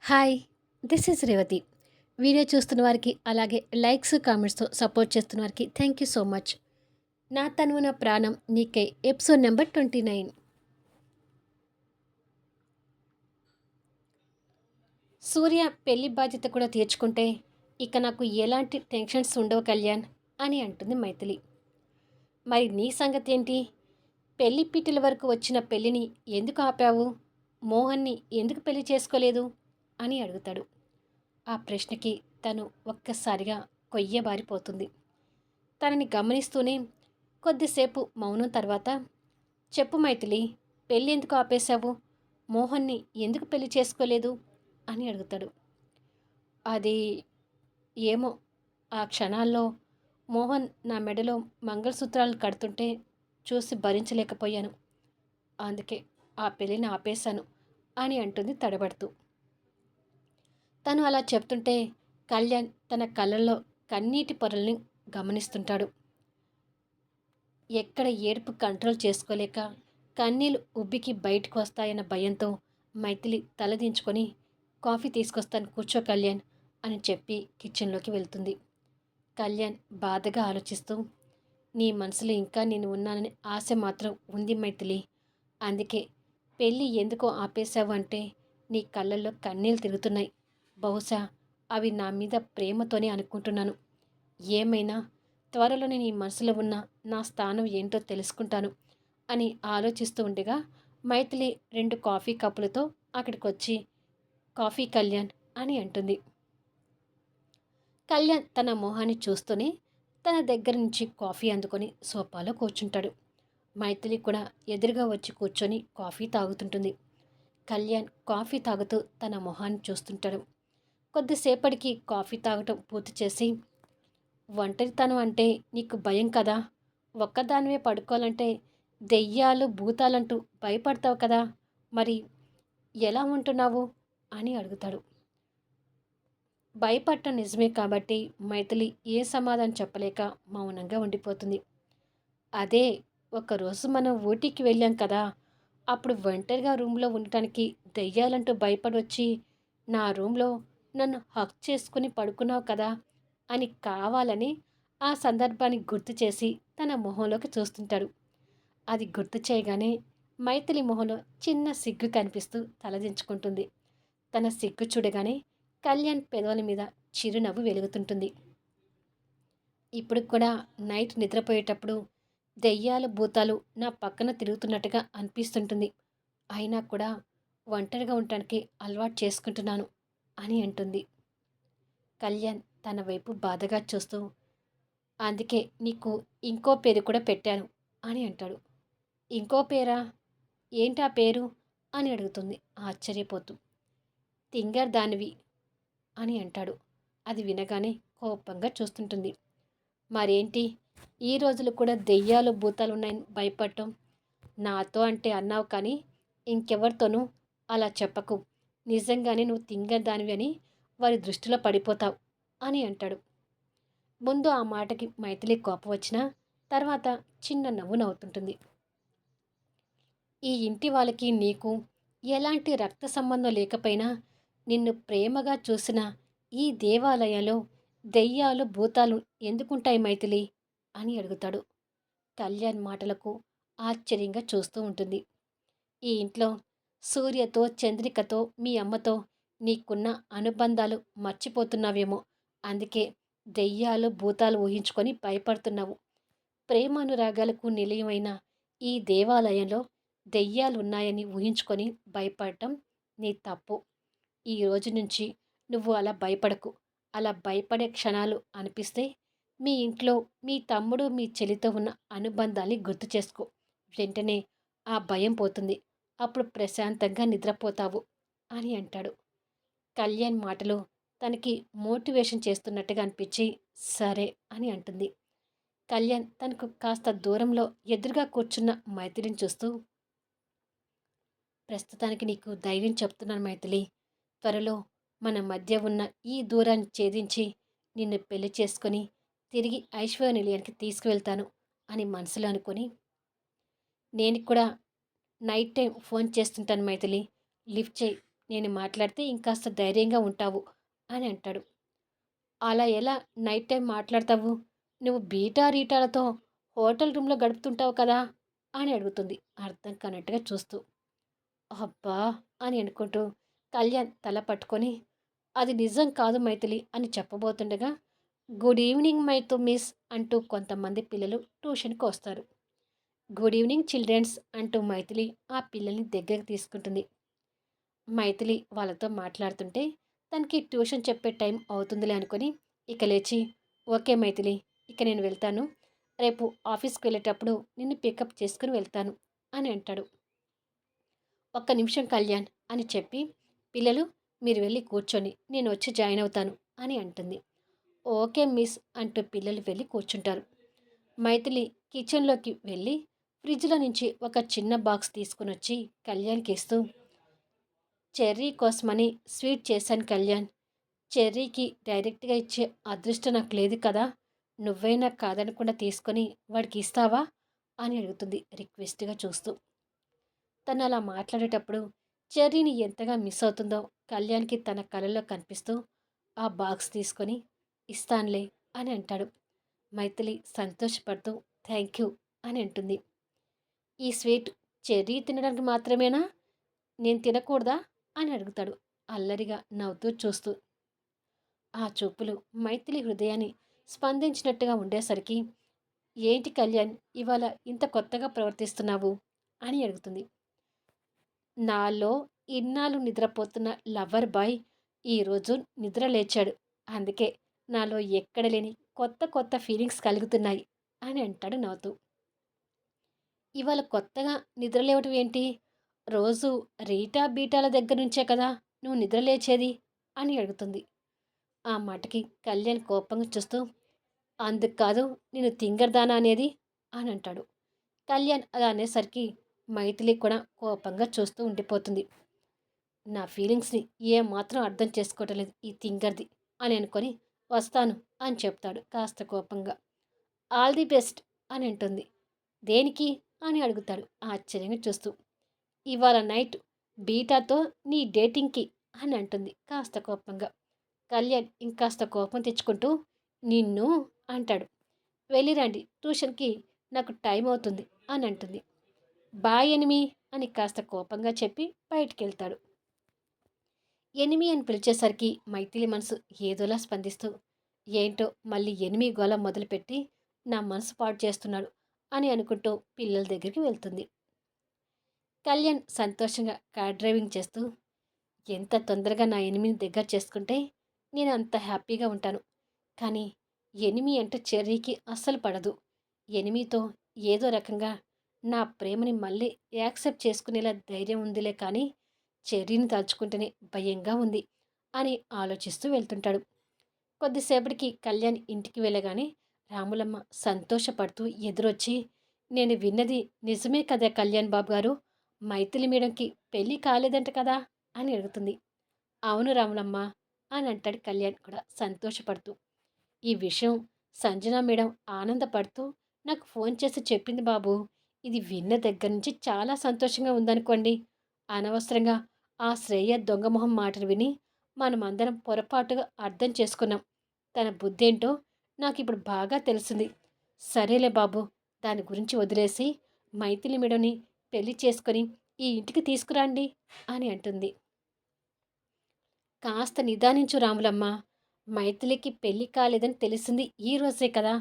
Hi! This is Revathi. Video చూస్తున్న వారికి, అలాగే లైక్స్, కామెంట్స్‌తో సపోర్ట్ చేస్తున్న వారికి థ్యాంక్ యూ సో మచ్. 'నా తనువు నా ప్రాణం నీకై' ఎపిసోడ్ నెంబర్ 29. సూర్య పెళ్లి బాధ్యత కూడా తీర్చుకుంటే, ఇక నాకు ఎలాంటి టెన్షన్స్ ఉండవు కళ్యాణ్ అని అంటుంది మైథిలి. మరి నీ సంగతేంటి? పెళ్లి పీటల వరకు వచ్చిన పెళ్లిని ఎందుకు ఆపావు? మోహన్‌ని ఎందుకు పెళ్లి చేసుకోలేదు? అని అడుగుతాడు. ఆ ప్రశ్నకి తను ఒక్కసారిగా కొయ్యబారిపోతుంది. తనని గమనిస్తూనే కొద్దిసేపు మౌనం తర్వాత, చెప్పు మైథిలి, పెళ్ళి ఎందుకు ఆపేశావు? మోహన్ని ఎందుకు పెళ్లి చేసుకోలేదు అని అడుగుతాడు. అది ఏమో, ఆ క్షణాల్లో మోహన్ నా మెడలో మంగళసూత్రాలు కడుతుంటే చూసి భరించలేకపోయాను. అందుకే ఆ పెళ్ళిని ఆపేశాను అని అంటుంది తడబడుతూ. తను అలా చెప్తుంటే కళ్యాణ్ తన కళ్ళల్లో కన్నీటి పొరల్ని గమనిస్తుంటాడు. ఎక్కడ ఏడుపు కంట్రోల్ చేసుకోలేక కన్నీళ్లు ఉబ్బికి బయటకు వస్తాయన్న భయంతో మైథిలి తలదించుకొని, కాఫీ తీసుకొస్తాను కూర్చో కళ్యాణ్ అని చెప్పి కిచెన్లోకి వెళ్తుంది. కళ్యాణ్ బాధగా ఆలోచిస్తూ, నీ మనసులో ఇంకా నేను ఉన్నానని ఆశ మాత్రం ఉంది మైథిలి. అందుకే పెళ్ళి ఎందుకో ఆపేశావు అంటే నీ కళ్ళల్లో కన్నీళ్ళు తిరుగుతున్నాయి. బహుశా అవి నా మీద ప్రేమతోనే అనుకుంటున్నాను. ఏమైనా త్వరలోనే నీ మనసులో ఉన్న నా స్థానం ఏంటో తెలుసుకుంటాను అని ఆలోచిస్తూ ఉండగా మైథిలి 2 కాఫీ కప్పులతో అక్కడికొచ్చి, కాఫీ కళ్యాణ్ అని అంటుంది. కళ్యాణ్ తన మొహాన్ని చూస్తూనే తన దగ్గర నుంచి కాఫీ అందుకొని సోఫాలో కూర్చుంటాడు. మైథిలి కూడా ఎదురుగా వచ్చి కూర్చొని కాఫీ తాగుతుంటుంది. కళ్యాణ్ కాఫీ తాగుతూ తన మొహాన్ని చూస్తుంటాడు. కొద్దిసేపటికి కాఫీ తాగటం పూర్తి చేసి, ఒంటరితనం అంటే నీకు భయం కదా? ఒక్కదానివే పడుకోవాలంటే దెయ్యాలు భూతాలంటూ భయపడతావు కదా? మరి ఎలా ఉంటున్నావు అని అడుగుతాడు. భయపడటం నిజమే కాబట్టి మైథిలి ఏ సమాధానం చెప్పలేక మౌనంగా ఉండిపోతుంది. అదే, ఒకరోజు మనం ఊటీకి వెళ్ళాం కదా, అప్పుడు ఒంటరిగా రూమ్లో ఉండటానికి దెయ్యాలంటూ భయపడి వచ్చి నా రూమ్లో నన్ను హక్ చేసుకుని పడుకున్నావు కదా అని కావాలని ఆ సందర్భాన్ని గుర్తు చేసి తన మొహంలోకి చూస్తుంటాడు. అది గుర్తు చేయగానే మైథిలి మొహంలో చిన్న సిగ్గు కనిపిస్తూ తలదించుకుంటుంది. తన సిగ్గు చూడగానే కళ్యాణ్ పెదవుల మీద చిరునవ్వు వెలుగుతుంటుంది. ఇప్పుడు కూడా నైట్ నిద్రపోయేటప్పుడు దెయ్యాలు భూతాలు నా పక్కన తిరుగుతున్నట్టుగా అనిపిస్తుంటుంది. అయినా కూడా ఒంటరిగా ఉండటానికి అలవాటు చేసుకుంటున్నాను అని అంటుంది. కళ్యాణ్ తన వైపు బాధగా చూస్తూ, అందుకే నీకు ఇంకో పేరు కూడా పెట్టాను అని అంటాడు. ఇంకో పేరా? ఏంటా పేరు అని అడుగుతుంది ఆశ్చర్యపోతూ. తింగర్ దానివి అని అంటాడు. అది వినగానే కోపంగా చూస్తుంటుంది. మరేంటి, ఈ రోజులు కూడా దెయ్యాలు భూతాలు ఉన్నాయని భయపడటం? నాతో అంటే అన్నావు కానీ ఇంకెవరితోనూ అలా చెప్పకు. నిజంగానే నువ్వు తింగర్ దానివి అని వారి దృష్టిలో పడిపోతావు అని అంటాడు. ముందు ఆ మాటకి మైథిలి కోపం వచ్చినా తర్వాత చిన్న నవ్వు నవ్వుతుంటుంది. ఈ ఇంటి వాళ్ళకి నీకు ఎలాంటి రక్త సంబంధం లేకపోయినా నిన్ను ప్రేమగా చూసిన ఈ దేవాలయంలో దెయ్యాలు భూతాలు ఎందుకుంటాయి మైథిలి అని అడుగుతాడు. కళ్యాణ్ మాటలకు ఆశ్చర్యంగా చూస్తూ ఉంటుంది. ఈ ఇంట్లో సూర్యతో చంద్రికతో మీ అమ్మతో నీకున్న అనుబంధాలు మర్చిపోతున్నావేమో, అందుకే దెయ్యాలు భూతాలు ఊహించుకొని భయపడుతున్నావు. ప్రేమానురాగాలకు నిలయమైన ఈ దేవాలయంలో దెయ్యాలున్నాయని ఊహించుకొని భయపడటం నీ తప్పు. ఈ రోజు నుంచి నువ్వు అలా భయపడకు. అలా భయపడే క్షణాలు అనిపిస్తే మీ ఇంట్లో మీ తమ్ముడు మీ చెల్లితో ఉన్న అనుబంధాన్ని గుర్తు చేసుకో. వెంటనే ఆ భయం పోతుంది. అప్పుడు ప్రశాంతంగా నిద్రపోతావు అని అంటాడు. కళ్యాణ్ మాటలు తనకి మోటివేషన్ చేస్తున్నట్టుగా అనిపించి సరే అని అంటుంది. కళ్యాణ్ తనకు కాస్త దూరంలో ఎదురుగా కూర్చున్న మైథిలిని చూస్తూ, ప్రస్తుతానికి నీకు ధైర్యం చెప్తున్నాను మైథిలి. త్వరలో మన మధ్య ఉన్న ఈ దూరాన్ని ఛేదించి నిన్ను పెళ్లి చేసుకొని తిరిగి ఐశ్వర్య నిలయానికి తీసుకువెళ్తాను అని మనసులో అనుకొని, నేను కూడా నైట్ టైం ఫోన్ చేస్తుంటాను మైథిలి, లిఫ్ట్ చేయి నేను మాట్లాడితే ఇంకాస్త ధైర్యంగా ఉంటావు అని అంటాడు. అలా ఎలా నైట్ టైం మాట్లాడతావు? నువ్వు బీటా రీటాలతో హోటల్ రూమ్‌లో గడుపుతుంటావు కదా! అని అడుగుతుంది అర్థం కానట్టుగా చూస్తూ. అబ్బా! అని అనుకుంటూ కళ్యాణ్ తల పట్టుకొని, అది నిజం కాదు మైథిలి అని చెప్పబోతుండగా, గుడ్ ఈవినింగ్ మైతు మిస్ అంటూ కొంతమంది పిల్లలు ట్యూషన్‌కి వస్తారు. గుడ్ ఈవినింగ్ చిల్డ్రన్స్ అంటూ మైథిలి ఆ పిల్లల్ని దగ్గరికి తీసుకుంటుంది. మైథిలి వాళ్ళతో మాట్లాడుతుంటే తనకి ట్యూషన్ చెప్పే టైం అవుతుందిలే అనుకొని ఇక లేచి, ఓకే మైథిలి, ఇక నేను వెళ్తాను. రేపు ఆఫీస్కి వెళ్ళేటప్పుడు నిన్ను పికప్ చేసుకుని వెళ్తాను అని అంటాడు. ఒక్క నిమిషం కళ్యాణ్ అని చెప్పి, పిల్లలు మీరు వెళ్ళి కూర్చొని నేను వచ్చి జాయిన్ అవుతాను అని అంటుంది. ఓకే మిస్ అంటూ పిల్లలు వెళ్ళి కూర్చుంటారు. మైథిలి కిచెన్లోకి వెళ్ళి ఫ్రిడ్జ్లో నుంచి ఒక చిన్న బాక్స్ తీసుకుని వచ్చి కళ్యాణ్కి ఇస్తూ, చెర్రీ కోసమని స్వీట్ చేశాను కళ్యాణ్. చెర్రీకి డైరెక్ట్గా ఇచ్చే అదృష్టం నాకు లేదు కదా! నువ్వైనా కాదనకుండా తీసుకొని వాడికి ఇస్తావా అని అడుగుతుంది రిక్వెస్ట్గా చూస్తూ. తను అలా మాట్లాడేటప్పుడు చెర్రీని ఎంతగా మిస్ అవుతుందో కళ్యాణ్కి తన కలలో కనిపిస్తూ ఆ బాక్స్ తీసుకొని ఇస్తాన్లే అని అంటాడు. మైథిలి సంతోషపడుతూ థ్యాంక్ యూ అని అంటుంది. ఈ స్వీట్ చెర్రీ తినడానికి మాత్రమేనా? నేను తినకూడదా అని అడుగుతాడు అల్లరిగా నవ్వుతూ చూస్తూ. ఆ చూపులు మైథిలి హృదయాన్ని స్పందించినట్టుగా ఉండేసరికి, ఏంటి కళ్యాణ్ ఇవాళ ఇంత కొత్తగా ప్రవర్తిస్తున్నావు అని అడుగుతుంది. నాలో ఇన్నాళ్ళు నిద్రపోతున్న లవ్వర్ బాయ్ ఈరోజు నిద్ర లేచాడు. అందుకే నాలో ఎక్కడ లేని కొత్త కొత్త ఫీలింగ్స్ కలుగుతున్నాయి అని అంటాడు నవ్వుతూ. ఇవాళ కొత్తగా నిద్రలేవటం ఏంటి? రోజు రీటా బీటాల దగ్గర నుంచే కదా నువ్వు నిద్ర లేచేది అని అడుగుతుంది. ఆ మాటకి కళ్యాణ్ కోపంగా చూస్తూ, అందుకు కాదు నేను తింగర్దానా అనేది అని అంటాడు. కళ్యాణ్ అలా అనేసరికి మైథిలి కూడా కోపంగా చూస్తూ ఉండిపోతుంది. నా ఫీలింగ్స్ని ఏమాత్రం అర్థం చేసుకోవటం లేదు ఈ తింగర్ది అని అనుకొని వస్తాను అని చెప్తాడు కాస్త కోపంగా. ఆల్ ది బెస్ట్ అని అంటుంది. దేనికి అని అడుగుతాడు ఆశ్చర్యంగా చూస్తూ. ఇవాళ నైట్ బీటాతో నీ డేటింగ్కి అని అంటుంది కాస్త కోపంగా. కళ్యాణ్ ఇంకాస్త కోపం తెచ్చుకుంటూ నిన్ను అంటాడు. వెళ్ళిరండి ట్యూషన్కి, నాకు టైం అవుతుంది అని అంటుంది. బాయ్ ఎనిమి అని కాస్త కోపంగా చెప్పి బయటికెళ్తాడు. ఎనిమి అని పిలిచేసరికి మైథిలి మనసు ఏదోలా స్పందిస్తూ, ఏంటో మళ్ళీ ఎనిమి గోల మొదలుపెట్టి నా మనసు పాడు చేస్తున్నాడు అని అనుకుంటూ పిల్లల దగ్గరికి వెళ్తుంది. కళ్యాణ్ సంతోషంగా కార్ డ్రైవింగ్ చేస్తూ, ఎంత తొందరగా నా ఎనిమిని దగ్గర చేసుకుంటే నేను అంత హ్యాపీగా ఉంటాను. కానీ ఎనిమి అంటే చెర్రీకి అస్సలు పడదు. ఎనిమితో ఏదో రకంగా నా ప్రేమని మళ్ళీ యాక్సెప్ట్ చేసుకునేలా ధైర్యం ఉందిలే కానీ చెర్రీని తలుచుకుంటేనే భయంగా ఉంది అని ఆలోచిస్తూ వెళ్తుంటాడు. కొద్దిసేపటికి కళ్యాణ్ ఇంటికి వెళ్ళగానే రాములమ్మ సంతోషపడుతూ ఎదురొచ్చి, నేను విన్నది నిజమే కదా కళ్యాణ్ బాబు గారు, మైథిలి మేడంకి పెళ్ళి కాలేదంట కదా అని అడుగుతుంది. అవును రాములమ్మ అని అంటాడు కళ్యాణ్ కూడా సంతోషపడుతూ. ఈ విషయం సంజన మేడం ఆనందపడుతూ నాకు ఫోన్ చేసి చెప్పింది బాబు. ఇది విన్న దగ్గర నుంచి చాలా సంతోషంగా ఉందనుకోండి. అనవసరంగా ఆ శ్రేయ దొంగమొహం మాటలు విని మనమందరం పొరపాటుగా అర్థం చేసుకున్నాం. తన బుద్ధేంటో నాకిప్పుడు బాగా తెలిసింది. సరేలే బాబు, దాని గురించి వదిలేసి మైథిలి మేడంని పెళ్లి చేసుకొని ఈ ఇంటికి తీసుకురండి అని అంటుంది. కాస్త నిదానించు రాములమ్మ. మైథిలికి పెళ్లి కాలేదని తెలిసింది ఈ రోజే కదా!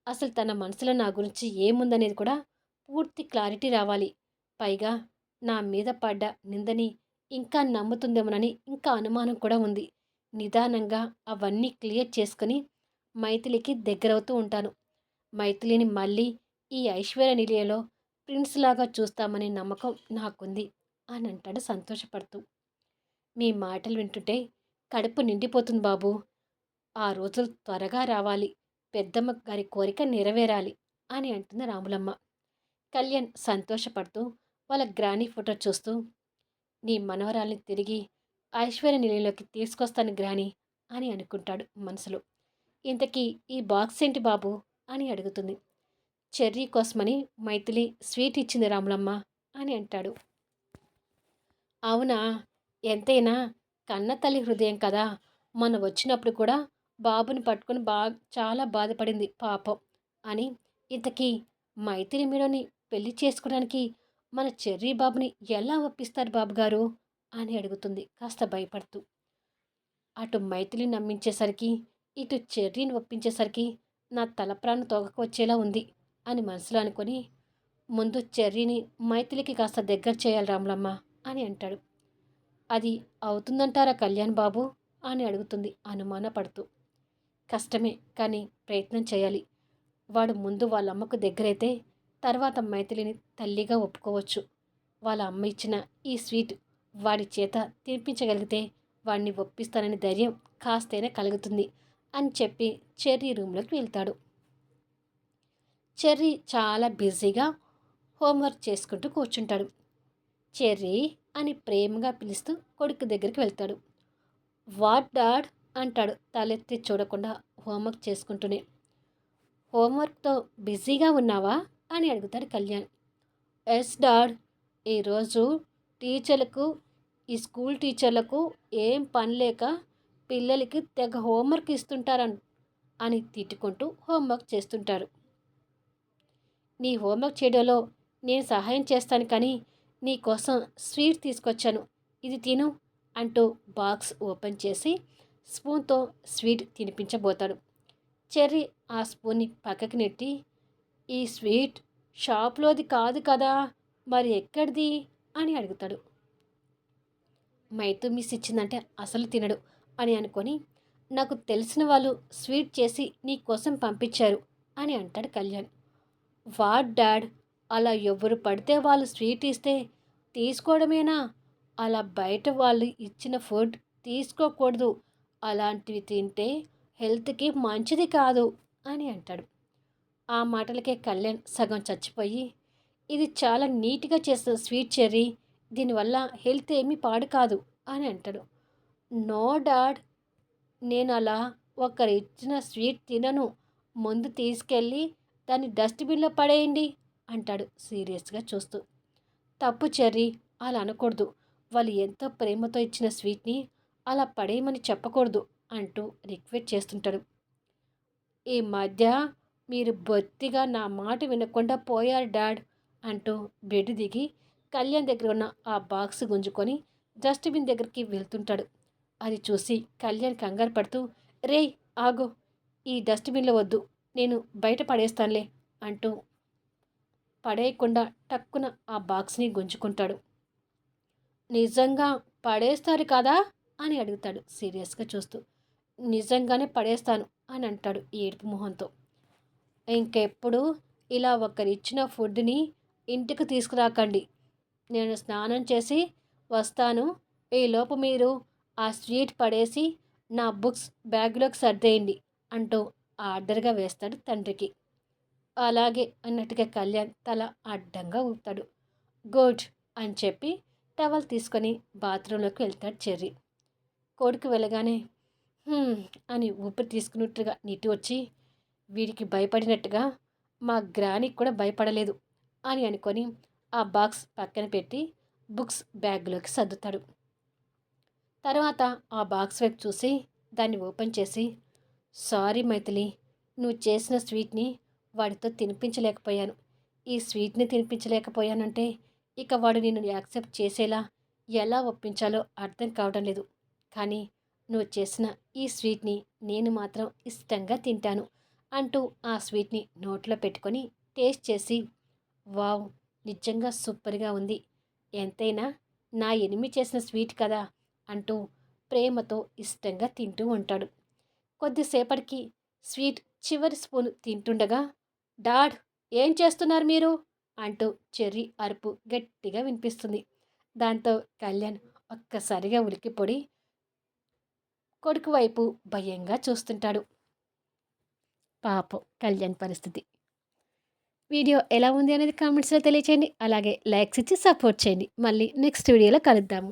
అసలు తన మనసులో నా గురించి ఏముందనేది కూడా పూర్తి క్లారిటీ రావాలి. పైగా నా మీద పడ్డ నిందని ఇంకా నమ్ముతుందేమోనని ఇంకా అనుమానం కూడా ఉంది. నిదానంగా అవన్నీ క్లియర్ చేసుకొని మైథిలికి దగ్గరవుతూ ఉంటాను. మైథిలిని మళ్ళీ ఈ ఐశ్వర్య నిలయంలో ప్రిన్స్ లాగా చూస్తామనే నమ్మకం నాకుంది అని అంటాడు సంతోషపడుతూ. మీ మాటలు వింటుంటే కడుపు నిండిపోతుంది బాబు. ఆ రోజులు త్వరగా రావాలి. పెద్దమ్మ గారి కోరిక నెరవేరాలి అని అంటుంది రాములమ్మ. కళ్యాణ్ సంతోషపడుతూ వాళ్ళ గ్రానీ ఫోటో చూస్తూ, నీ మనవరాల్ని తిరిగి ఐశ్వర్య నిలయంలోకి తీసుకొస్తాను గ్రానీ అని అనుకుంటాడు మనసులో. ఇంతకీ ఈ బాక్స్ ఏంటి బాబు అని అడుగుతుంది. చెర్రీ కోసమని మైథిలి స్వీట్ ఇచ్చింది రాములమ్మ అని అంటాడు. అవునా, ఎంతైనా కన్న తల్లి హృదయం కదా! మొన్న వచ్చినప్పుడు కూడా బాబుని పట్టుకొని చాలా బాధపడింది పాపం అని. ఇంతకీ మైథిలి మీనని పెళ్లి చేసుకోవడానికి మన చెర్రీ బాబుని ఎలా ఒప్పిస్తారు బాబుగారు? అని అడుగుతుంది కాస్త భయపడుతూ. అటు మైథిలిని నమ్మించేసరికి, ఇటు చెర్రీని ఒప్పించేసరికి నా తల ప్రాణం తోకకు వచ్చేలా ఉంది అని మనసులో అనుకొని, ముందు చెర్రీని మైథిలికి కాస్త దగ్గర చేయాలి రాములమ్మ అని అంటాడు. అది అవుతుందంటారా కళ్యాణ్ బాబు? అని అడుగుతుంది అనుమానపడుతూ. కష్టమే, కానీ ప్రయత్నం చేయాలి. వాడు ముందు వాళ్ళ అమ్మకు దగ్గరైతే తర్వాత మైథిలిని తల్లిగా ఒప్పుకోవచ్చు. వాళ్ళ అమ్మ ఇచ్చిన ఈ స్వీట్ వాడి చేత తినిపించగలిగితే వాడిని ఒప్పిస్తానని ధైర్యం కాస్తైనా కలుగుతుంది అని చెప్పి చెర్రీ రూమ్లోకి వెళ్తాడు. చెర్రీ చాలా బిజీగా హోంవర్క్ చేసుకుంటూ కూర్చుంటాడు. చెర్రీ అని ప్రేమగా పిలుస్తూ కొడుకు దగ్గరికి వెళ్తాడు. వాట్ డాడ్ అంటాడు తలెత్తి చూడకుండా హోంవర్క్ చేసుకుంటూనే. హోంవర్క్తో బిజీగా ఉన్నావా అని అడుగుతాడు కళ్యాణ్. ఎస్ డాడ్, ఈరోజు టీచర్లకు ఈ స్కూల్ టీచర్లకు ఏం పని లేక పిల్లలకి తెగ హోంవర్క్ ఇస్తుంటారని అని తిట్టుకుంటూ హోంవర్క్ చేస్తుంటారు. నీ హోంవర్క్ చేయడంలో నేను సహాయం చేస్తాను కానీ నీకోసం స్వీట్ తీసుకొచ్చాను, ఇది తిను అంటూ బాక్స్ ఓపెన్ చేసి స్పూన్తో స్వీట్ తినిపించబోతాడు. చెర్రీ ఆ స్పూన్ని పక్కకి నెట్టి, ఈ స్వీట్ షాప్లోది కాదు కదా, మరి ఎక్కడిది అని అడుగుతాడు. మైతూ మిస్ ఇచ్చిందంటే అసలు తినడు అని అనుకొని, నాకు తెలిసిన వాళ్ళు స్వీట్ చేసి నీ కోసం పంపించారు అని అంటాడు కళ్యాణ్. వాట్ డాడ్, అలా ఎవరు పడితే వాళ్ళు స్వీట్ ఇస్తే తీసుకోవడమేనా? అలా బయట వాళ్ళు ఇచ్చిన ఫుడ్ తీసుకోకూడదు, అలాంటివి తింటే హెల్త్కి మంచిది కాదు అని అంటాడు. ఆ మాటలకే కళ్యాణ్ సగం చచ్చిపోయి, ఇది చాలా నీట్గా చేసిన స్వీట్ చెర్రీ, దీనివల్ల హెల్త్ ఏమీ పాడు కాదు అని అంటాడు. నో డాడ్, నేను అలా ఒకరు ఇచ్చిన స్వీట్ తినను, ముందు తీసుకెళ్ళి దాన్ని డస్ట్బిన్లో పడేయండి అంటాడు సీరియస్గా చూస్తూ. తప్పు చెర్రీ, అలా అనకూడదు, వాళ్ళు ఎంతో ప్రేమతో ఇచ్చిన స్వీట్ని అలా పడేయమని చెప్పకూడదు అంటూ రిక్వెస్ట్ చేస్తుంటాడు. ఈ మధ్య మీరు బొత్తిగా నా మాట వినకుండా పోయారు డాడ్ అంటూ బెడ్ దిగి కళ్యాణ్ దగ్గర ఉన్న ఆ బాక్స్ గుంజుకొని డస్ట్బిన్ దగ్గరికి వెళ్తుంటాడు. అది చూసి కళ్యాణ్ కంగారు పడుతూ, రేయ్ ఆగు, ఈ డస్ట్బిన్లో వద్దు, నేను బయట పడేస్తానులే అంటూ పడేయకుండా టక్కున ఆ బాక్స్ని గుంజుకుంటాడు. నిజంగా పడేస్తారు కదా అని అడుగుతాడు సీరియస్గా చూస్తూ. నిజంగానే పడేస్తాను అని అంటాడు ఏడుపు మొహంతో. ఇంకెప్పుడు ఇలా ఒకరిచ్చిన ఫుడ్ని ఇంటికి తీసుకురాకండి, నేను స్నానం చేసి వస్తాను, ఈలోపు మీరు ఆ స్వీట్ పడేసి నా బుక్స్ బ్యాగ్లోకి సర్దేయండి అంటూ ఆర్డర్గా వేస్తాడు తండ్రికి. అలాగే అన్నట్టుగా కళ్యాణ్ తల అడ్డంగా ఊపుతాడు. గుడ్ అని చెప్పి టవల్ తీసుకొని బాత్రూంలోకి వెళ్తాడు చెర్రీ. కొడుకు వెళ్ళగానే అని ఊపిరి తీసుకున్నట్టుగా నీటి వచ్చి, వీడికి భయపడినట్టుగా మా గ్రానికి కూడా భయపడలేదు అని అనుకొని ఆ బాక్స్ పక్కన పెట్టి బుక్స్ బ్యాగ్లోకి సర్దుతాడు. తర్వాత ఆ బాక్స్ వైపు చూసి దాన్ని ఓపెన్ చేసి, సారీ మైథిలి, నువ్వు చేసిన స్వీట్ని వాడితో తినిపించలేకపోయాను. ఈ స్వీట్ని తినిపించలేకపోయానంటే ఇక వాడు నిన్ను యాక్సెప్ట్ చేసేలా ఎలా ఒప్పించాలో అర్థం కావడం లేదు. కానీ నువ్వు చేసిన ఈ స్వీట్ని నేను మాత్రం ఇష్టంగా తింటాను అంటూ ఆ స్వీట్ని నోట్లో పెట్టుకొని టేస్ట్ చేసి, వావ్, నిజంగా సూపర్గా ఉంది, ఎంతైనా నా ఎనిమి చేసిన స్వీట్ కదా అంటూ ప్రేమతో ఇష్టంగా తింటూ ఉంటాడు. కొద్దిసేపటికి స్వీట్ చివరి స్పూన్ తింటుండగా, డాడ్, ఏం చేస్తున్నారు మీరు అంటూ చెర్రీ అరుపు గట్టిగా వినిపిస్తుంది. దాంతో కళ్యాణ్ ఒక్కసారిగా ఉలిక్కిపొడి కొడుకు వైపు భయంగా చూస్తుంటాడు. పాపం కళ్యాణ్ పరిస్థితి. వీడియో ఎలా ఉంది అనేది కామెంట్స్లో తెలియచేయండి. అలాగే లైక్స్ ఇచ్చి సపోర్ట్ చేయండి. మళ్ళీ నెక్స్ట్ వీడియోలో కలుద్దాము.